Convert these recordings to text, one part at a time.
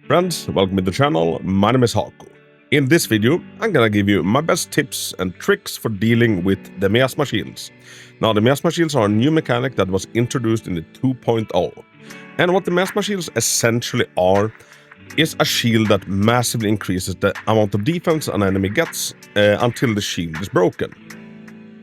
Friends, welcome to the channel. My name is Hako. In this video, I'm gonna give you my best tips and tricks for dealing with the Miasma shields. Now, the Miasma shields are a new mechanic that was introduced in the 2.0. And what the Miasma shields essentially are is a shield that massively increases the amount of defense an enemy gets until the shield is broken.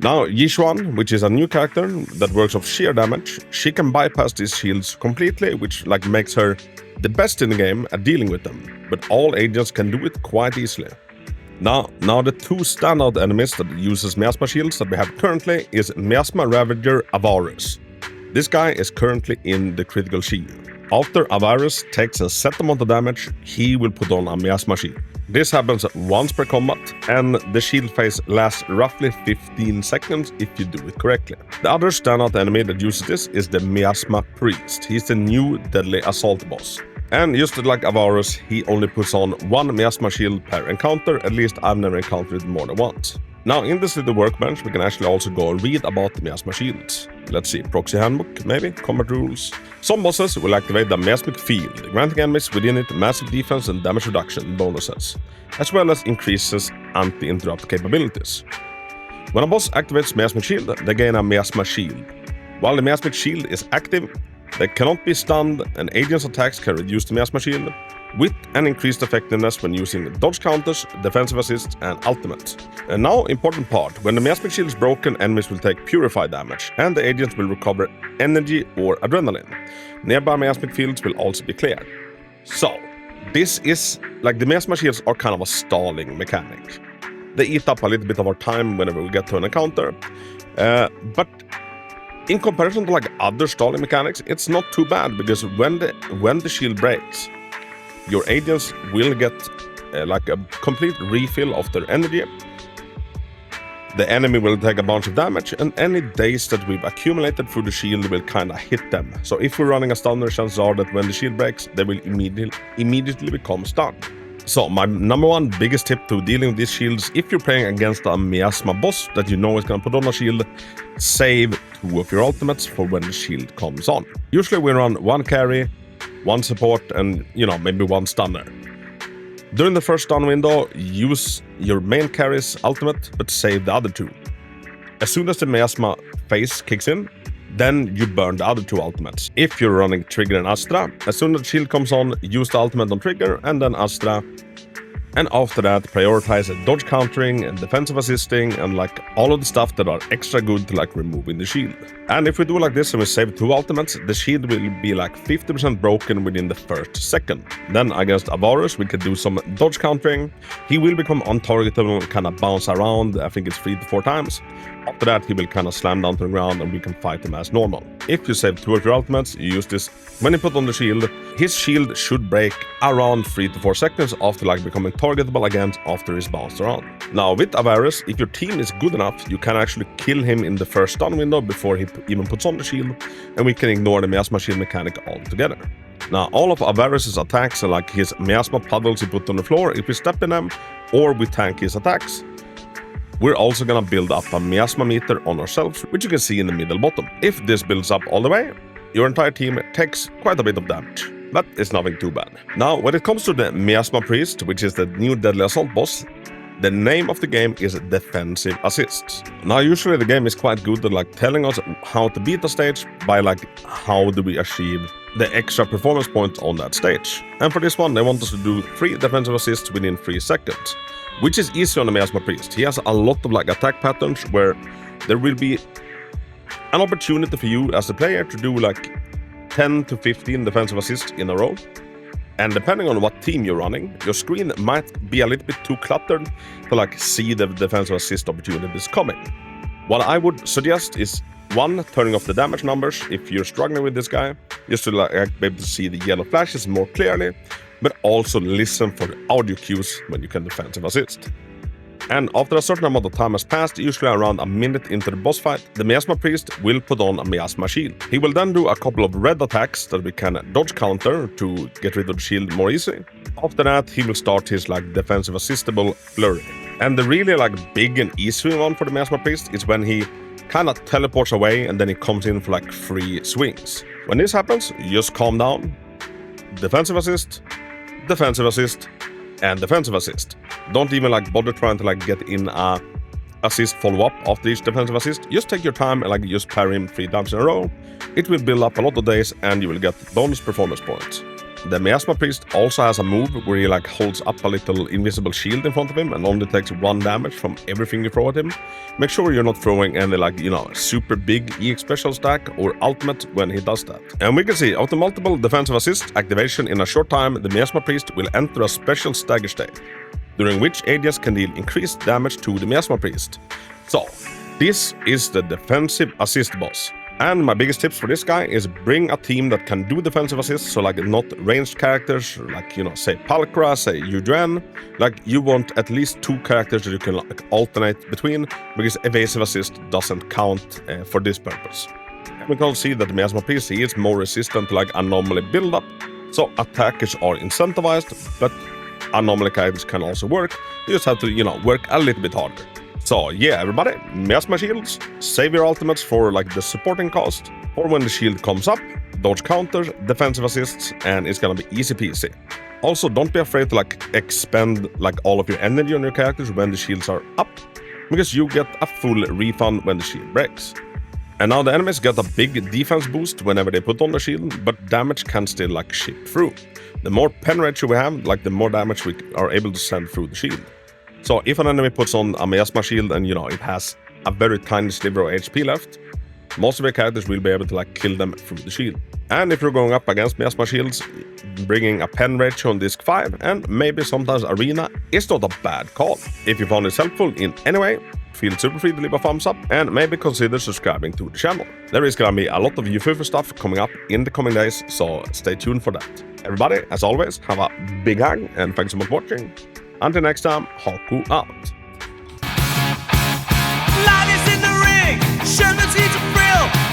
Now, Yishuan, which is a new character that works off sheer damage, she can bypass these shields completely, which makes her the best in the game at dealing with them, but all agents can do it quite easily. Now the two standout enemies that uses Miasma shields that we have currently is Miasma Ravager Avernus. This guy is currently in the critical Shiyu. After Avernus takes a set amount of damage, he will put on a Miasma shield. This happens once per combat, and the shield phase lasts roughly 15 seconds if you do it correctly. The other standout enemy that uses this is the Miasma Priest. He's the new Deadly Assault boss. And just like Avernus, he only puts on one Miasma shield per encounter. At least I've never encountered it more than once. Now, in this little workbench, we can actually also go and read about the Miasma shields. Let's see, proxy handbook, maybe, combat rules. Some bosses will activate the Miasmic field, granting enemies within it massive defense and damage reduction bonuses, as well as increases anti-interrupt capabilities. When a boss activates Miasmic shield, they gain a Miasma shield. While the Miasmic shield is active, they cannot be stunned, and agents' attacks can reduce the Miasma shield, with an increased effectiveness when using dodge counters, defensive assists, and ultimate. And now, important part, when the Miasmic shield is broken, enemies will take purify damage, and the agents will recover energy or adrenaline. Nearby Miasmic fields will also be cleared. So, this is, the Miasma shields are kind of a stalling mechanic. They eat up a little bit of our time whenever we get to an encounter, but in comparison to other stalling mechanics, it's not too bad, because when the shield breaks, your agents will get a complete refill of their energy. The enemy will take a bunch of damage, and any days that we've accumulated through the shield will kinda hit them. So if we're running a stunner, chances are that when the shield breaks, they will immediately become stunned. So my number one biggest tip to dealing with these shields, if you're playing against a Miasma boss that you know is gonna put on a shield, save 2 of your ultimates for when the shield comes on. Usually we run 1 carry, 1 support, and maybe 1 stunner. During the first stun window, use your main carry's ultimate, but save the other 2. As soon as the Miasma phase kicks in, then you burn the other 2 ultimates. If you're running Trigger and Astra, as soon as the shield comes on, use the ultimate on Trigger and then Astra. And after that, prioritize dodge countering and defensive assisting and all of the stuff that are extra good to removing the shield. And if we do like this and we save 2 ultimates, the shield will be 50% broken within the first second. Then against Avernus, we can do some dodge countering. He will become untargetable and kind of bounce around, I think it's 3 to 4 times. After that, he will kind of slam down to the ground and we can fight him as normal. If you save 2 of your ultimates, you use this. When you put on the shield, his shield should break around 3 to 4 seconds after becoming targetable again after he's bounced around. Now with Avernus, if your team is good enough, you can actually kill him in the first stun window before he even puts on the shield, and we can ignore the Miasma shield mechanic altogether. Now all of Avernus' attacks are his Miasma puddles he put on the floor. If we step in them, or we tank his attacks, we're also gonna build up a Miasma meter on ourselves, which you can see in the middle bottom. If this builds up all the way, your entire team takes quite a bit of damage. But it's nothing too bad. Now, when it comes to the Miasma Priest, which is the new Deadly Assault boss, the name of the game is Defensive Assists. Now, usually the game is quite good at telling us how to beat the stage by how do we achieve the extra performance points on that stage. And for this one, they want us to do 3 defensive assists within 3 seconds, which is easy on the Miasma Priest. He has a lot of attack patterns where there will be an opportunity for you as a player to do 10 to 15 defensive assists in a row. And depending on what team you're running, your screen might be a little bit too cluttered to see the defensive assist opportunities coming. What I would suggest is 1, turning off the damage numbers if you're struggling with this guy, just to be able to see the yellow flashes more clearly, but also listen for the audio cues when you can defensive assist. And after a certain amount of time has passed, usually around a minute into the boss fight, the Miasma Priest will put on a Miasma shield. He will then do a couple of red attacks that we can dodge counter to get rid of the shield more easily. After that, he will start his defensive assistable flurry. And the really big and easy one for the Miasma Priest is when he kind of teleports away and then he comes in for 3 swings. When this happens, you just calm down, defensive assist, defensive assist, and defensive assist. Don't even like bother trying to like get in a assist follow-up after each defensive assist. Just take your time and like just parry him 3 times in a row. It will build up a lot of days and you will get bonus performance points. The Miasma Priest also has a move where he like holds up a little invisible shield in front of him and only takes 1 damage from everything you throw at him. Make sure you're not throwing any like, super big EX special stack or ultimate when he does that. And we can see after multiple defensive assist activation in a short time, the Miasma Priest will enter a special stagger state, during which Aegis can deal increased damage to the Miasma Priest. So, this is the defensive assist boss. And my biggest tips for this guy is bring a team that can do defensive assists, so like not ranged characters, like, say Palkra, say Yudren. Like, you want at least 2 characters that you can like alternate between, because evasive assist doesn't count for this purpose. And we can see that the Miasma Priest is more resistant to like anomaly build-up, so attackers are incentivized, but anomaly characters can also work. You just have to, work a little bit harder. So yeah, everybody, Miasma shields, save your ultimates for like the supporting cost, or when the shield comes up, dodge counters, defensive assists, and it's gonna be easy peasy. Also, don't be afraid to like expend like all of your energy on your characters when the shields are up, because you get a full refund when the shield breaks. And now the enemies get a big defense boost whenever they put on the shield, but damage can still like ship through. The more pen ratio we have, like the more damage we are able to send through the shield. So if an enemy puts on a Miasma shield and it has a very tiny sliver of HP left, most of your characters will be able to like kill them through the shield. And if you're going up against Miasma shields, bringing a pen ratio on disc 5 and maybe sometimes arena is not a bad call. If you found this helpful in any way, feel super free to leave a thumbs up and maybe consider subscribing to the channel. There is gonna be a lot of viewfarming stuff coming up in the coming days, so stay tuned for that. Everybody, as always, have a big hug and thanks so much for watching. Until next time, Hako out. Light is in the ring, Sherman's heat to thrill.